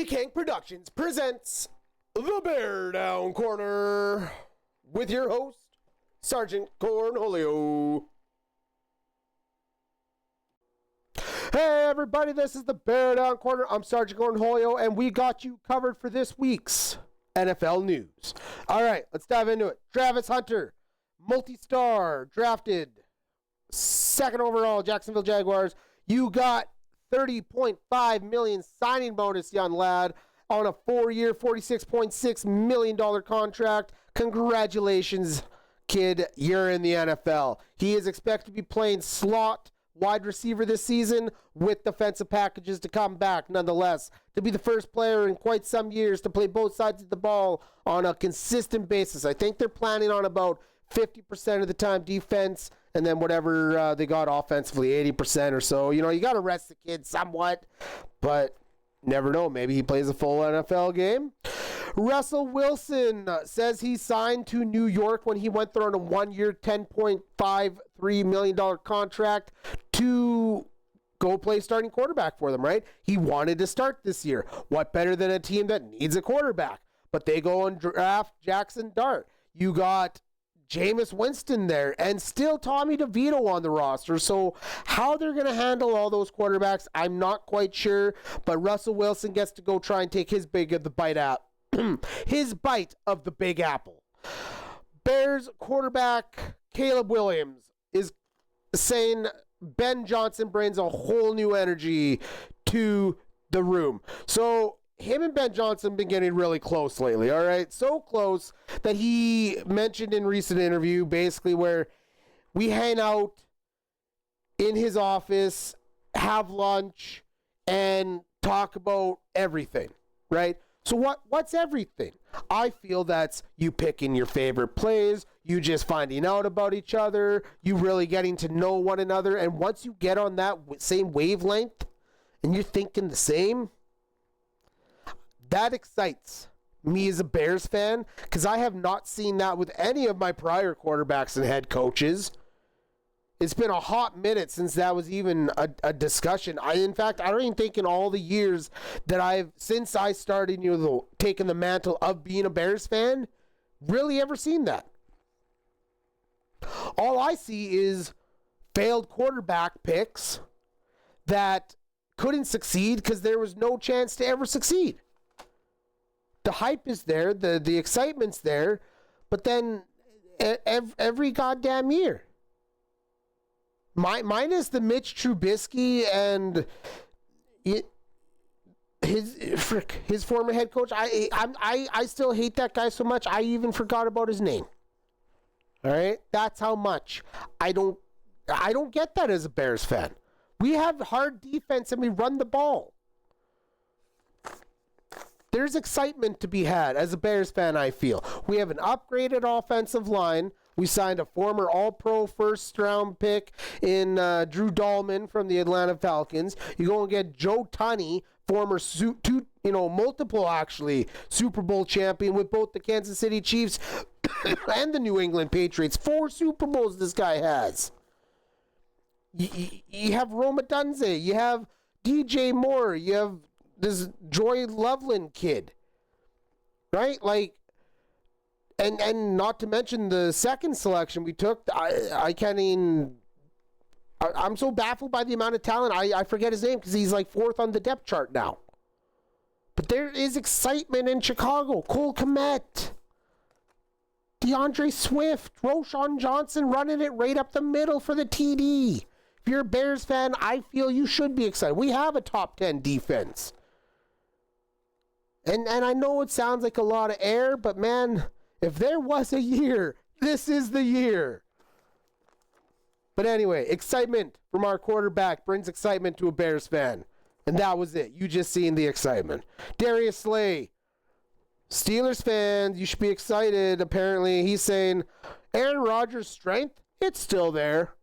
King Productions presents the BearDown Corner with your host, Sergeant Cornholio. Hey everybody, this is the BearDown Corner. I'm Sergeant Cornholio, and we got you covered for this week's NFL news. All right, let's dive into it. Travis Hunter, multi-star, drafted second overall, Jacksonville Jaguars. You got $30.5 million signing bonus, young lad, on a 4-year, $46.6 million contract. Congratulations, kid. You're in the NFL. He is expected to be playing slot wide receiver this season with defensive packages to come back nonetheless. To be the first player in quite some years to play both sides of the ball on a consistent basis. I think they're planning on about 50% of the time defense, and then whatever they got offensively, 80% or so. You know, you got to rest the kid somewhat, but never know. Maybe he plays a full NFL game. Russell Wilson says he signed to New York when he went there on a 1-year, $10.53 million contract to go play starting quarterback for them, right? He wanted to start this year. What better than a team that needs a quarterback? But they go and draft Jackson Dart. You got Jameis Winston there, and still Tommy DeVito on the roster. So how they're going to handle all those quarterbacks, I'm not quite sure. But Russell Wilson gets to go try and take his bite of the Big Apple. Bears quarterback Caleb Williams is saying Ben Johnson brings a whole new energy to the room. So him and Ben Johnson have been getting really close lately, all right? So close that he mentioned in recent interview basically where we hang out in his office, have lunch, and talk about everything, right? So what's everything? I feel that's you picking your favorite plays, you just finding out about each other, you really getting to know one another, and once you get on that same wavelength and you're thinking the same, that excites me as a Bears fan because I have not seen that with any of my prior quarterbacks and head coaches. It's been a hot minute since that was even a discussion. In fact, I don't even think in all the years that since I started, taking the mantle of being a Bears fan, really ever seen that. All I see is failed quarterback picks that couldn't succeed because there was no chance to ever succeed. The hype is there, the excitement's there, but then every goddamn year. Minus the Mitch Trubisky and his former head coach. I still hate that guy so much. I even forgot about his name. All right, that's how much I don't get that as a Bears fan. We have hard defense and we run the ball. There's excitement to be had as a Bears fan, I feel. We have an upgraded offensive line. We signed a former All-Pro first-round pick in Drew Dahlman from the Atlanta Falcons. You go and get Joe Tunney, former multiple actually Super Bowl champion with both the Kansas City Chiefs and the New England Patriots. 4 Super Bowls this guy has. You have Roma Dunze. You have DJ Moore. You have this Joy Loveland kid, right? Like, and not to mention the second selection we took. I can't even. I'm so baffled by the amount of talent. I forget his name because he's like 4th on the depth chart now. But there is excitement in Chicago. Cole Kmet, DeAndre Swift, Roschon Johnson running it right up the middle for the TD. If you're a Bears fan, I feel you should be excited. We have a top 10 defense. And I know it sounds like a lot of air, but man, if there was a year, this is the year. But anyway, excitement from our quarterback brings excitement to a Bears fan. And that was it. You just seen the excitement. Darius Slay, Steelers fans, you should be excited. Apparently, he's saying Aaron Rodgers' strength, it's still there.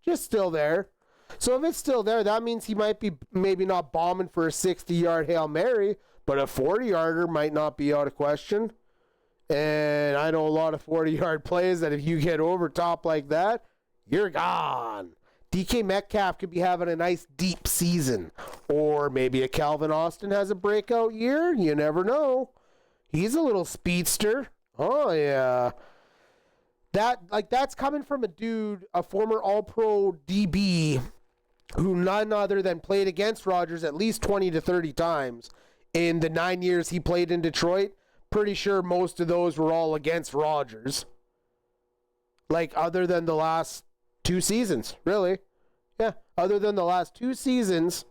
Just still there. So if it's still there, that means he might be maybe not bombing for a 60-yard Hail Mary, but a 40-yarder might not be out of question. And I know a lot of 40-yard plays that if you get over top like that, you're gone. DK Metcalf could be having a nice deep season. Or maybe a Calvin Austin has a breakout year. You never know. He's a little speedster. Oh, yeah. That's coming from a dude, a former All-Pro DB, who none other than played against Rodgers at least 20 to 30 times in the 9 years he played in Detroit. Pretty sure most of those were all against Rodgers. Like, other than the last 2 seasons, really. Yeah, other than the last 2 seasons.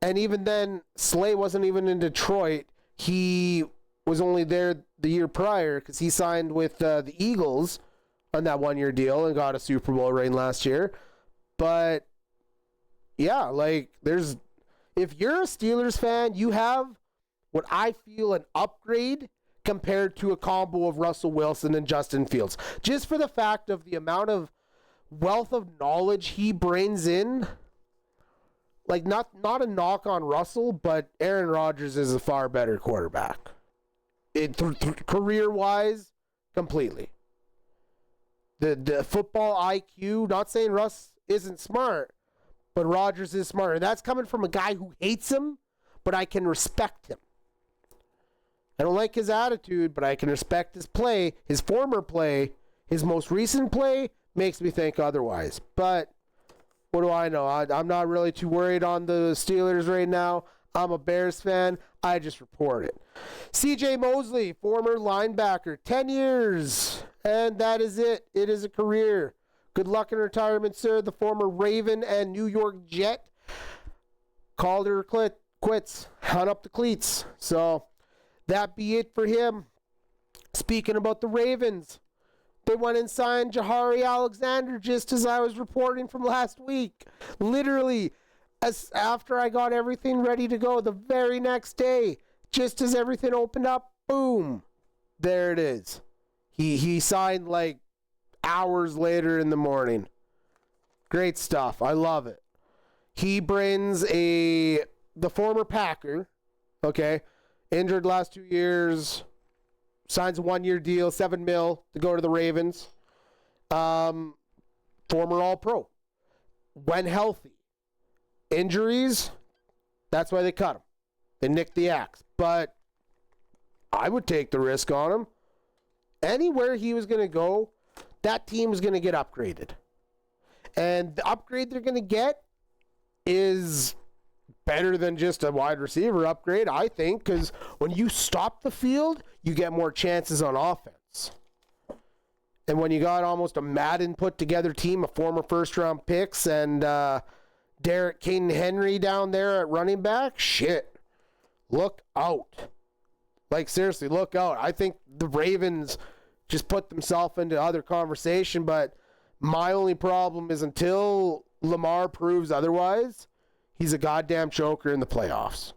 And even then, Slay wasn't even in Detroit. He was only there the year prior because he signed with the Eagles on that 1-year deal and got a Super Bowl ring last year. But, yeah, like, if you're a Steelers fan, you have what I feel an upgrade compared to a combo of Russell Wilson and Justin Fields. Just for the fact of the amount of wealth of knowledge he brings in. Like, not a knock on Russell, but Aaron Rodgers is a far better quarterback. Career-wise, completely. The football IQ, not saying Russ isn't smart, but Rodgers is smarter. That's coming from a guy who hates him, but I can respect him. I don't like his attitude, but I can respect his play, his former play. His most recent play makes me think otherwise. But what do I know? I'm not really too worried on the Steelers right now. I'm a Bears fan. I just report it. CJ Mosley, former linebacker, 10 years. And that is it. It is a career. Good luck in retirement, sir. The former Raven and New York Jet called her quits. Hung up the cleats. So that be it for him. Speaking about the Ravens, they went and signed Jahari Alexander just as I was reporting from last week. Literally, as after I got everything ready to go the very next day, just as everything opened up, boom, there it is. He signed like hours later in the morning. Great stuff. I love it. He brings the former Packer, okay, injured last 2 years, signs a 1-year deal, $7 million to go to the Ravens. Former All-Pro. When healthy. Injuries, that's why they cut him. They nicked the axe. But I would take the risk on him. Anywhere he was going to go, that team is going to get upgraded. And the upgrade they're going to get is better than just a wide receiver upgrade, I think, because when you stop the field, you get more chances on offense. And when you got almost a Madden put-together team of former first-round picks and Derek King Henry down there at running back, shit, look out. Like, seriously, look out. I think the Ravens just put themselves into other conversation, but my only problem is until Lamar proves otherwise, he's a goddamn choker in the playoffs.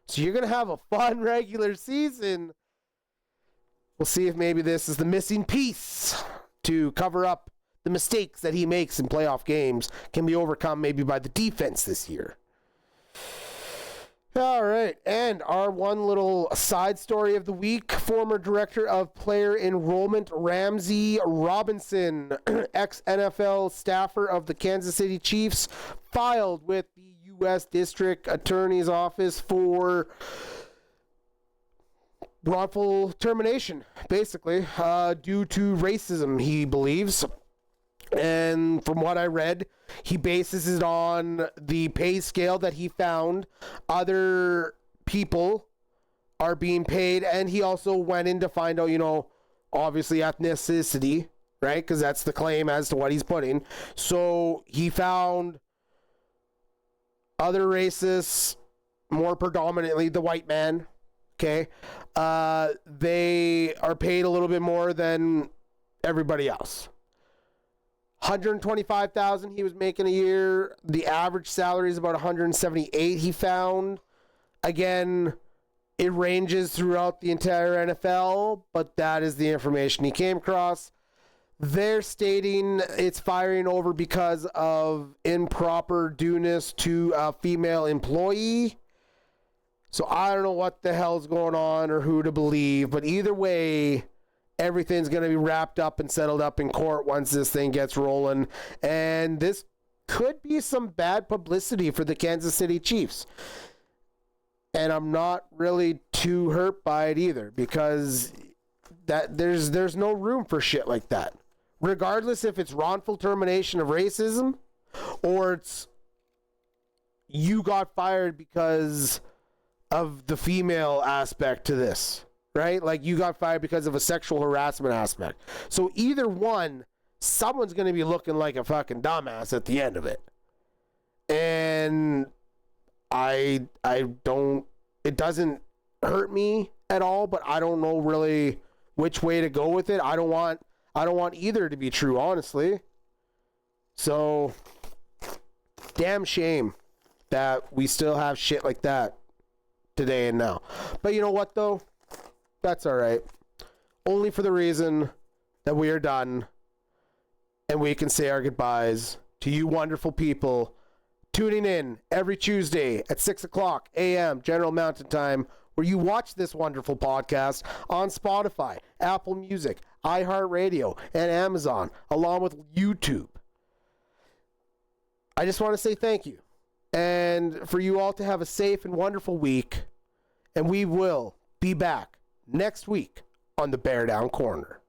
So you're going to have a fun regular season. We'll see if maybe this is the missing piece to cover up the mistakes that he makes in playoff games. Can be overcome maybe by the defense this year. All right, and our one little side story of the week, former director of player enrollment Ramsey Robinson, ex-NFL staffer of the Kansas City Chiefs, filed with the U.S. District Attorney's Office for wrongful termination, basically, due to racism, he believes. And from what I read, he bases it on the pay scale that he found other people are being paid. And he also went in to find out, obviously ethnicity, right? Because that's the claim as to what he's putting. So he found other racists, more predominantly the white man, okay? They are paid a little bit more than everybody else. $125,000 he was making a year. The average salary is about $178,000 he found. Again, it ranges throughout the entire NFL, but that is the information he came across. They're stating it's firing over because of improper dueness to a female employee. So I don't know what the hell's going on or who to believe, but either way, everything's going to be wrapped up and settled up in court once this thing gets rolling. And this could be some bad publicity for the Kansas City Chiefs. And I'm not really too hurt by it either, because that there's no room for shit like that. Regardless if it's wrongful termination of racism or it's you got fired because of the female aspect to this, right? Like you got fired because of a sexual harassment aspect. So either one, someone's going to be looking like a fucking dumbass at the end of it. And I don't, it doesn't hurt me at all, but I don't know really which way to go with it. I don't want either to be true, honestly. So, damn shame that we still have shit like that today and now. But you know what, though? That's all right. Only for the reason that we are done and we can say our goodbyes to you wonderful people tuning in every Tuesday at 6 o'clock a.m. General Mountain Time, where you watch this wonderful podcast on Spotify, Apple Music, iHeartRadio, and Amazon, along with YouTube. I just want to say thank you. And for you all to have a safe and wonderful week. And we will be back next week on the BearDown Corner.